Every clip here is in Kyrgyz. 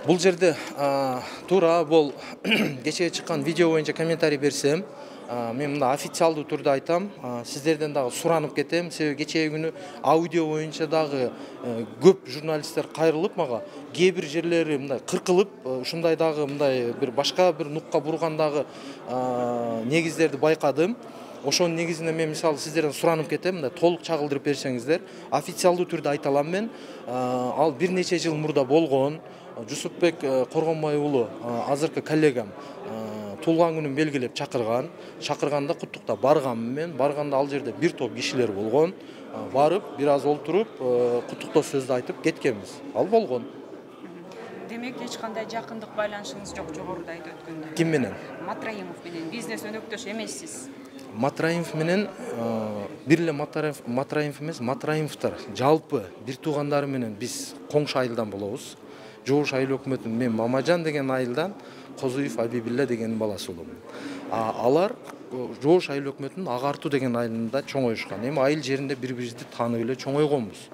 Бул жерде туура бул кечээ чыккан видео боюнча комментарий берсем, мен мында официалдуу түрдө айтам, сиздерден дагы суранып кетем. Себеби кечээ күнү аудио боюнча дагы көп журналисттер кайрылып мага кээ бир жерлери мындай кыркылып, ушундай дагы мындай бир башка бир нукка бургандагы негиздерди байкадым. Ошонун негизинде мен мисалы сиздерден суранып кетем, мындай толук чагылдырып берсеңиздер. Официалдуу түрдө айта алам мен. Ал бир нече жыл мурда болгон. Жусупбек Коргонбай уулу, азыркы коллегам, туулган күнүн белгилеп чакырганда куттуктап барганмын мен. Барганда ал жерде бир топ кишилер болгон. Барып, бир аз олтуруп, куттуктоо сөздү айтып кеткенбиз. Ал болгон. Демек, эч кандай жакындык байланышыңыз жок, жогоруда айтып өткөндөй. Ким менен? Матраимов менен бизнес өнөктөш эмессиз. Матраимов менен бир эле Матраимов эмес, Матраимовдор жалпы бир туугандары менен биз коңшу айылдан болобуз. Жогуш айыл өкмөтүнүн мен Мамажан деген айылдан, Козуев Абибилла деген баласы болом. Алар Жогуш айыл өкмөтүнүн Агартуу деген айылында чоңоюшкан. Эми айыл жеринде бири-бирибизди таанып эле чоңойгонбуз.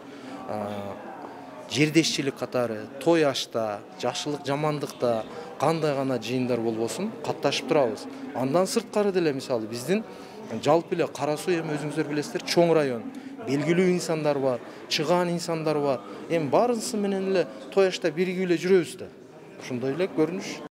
Жердешчилик катары, той ашта, жакшылык жамандыкта кандай гана жыйындар болбосун катташып турабыз. Андан сырткары деле мисалы биздин жалпы эле Кара Суу эми өзүңүздөр билесиздер, чоң район. Белгилүү инсандар бар, чыгаан инсандар бар. Эми баарысы менен эле той ашта биригип эле жүрөбүз да. Ошондой эле көрүнүш.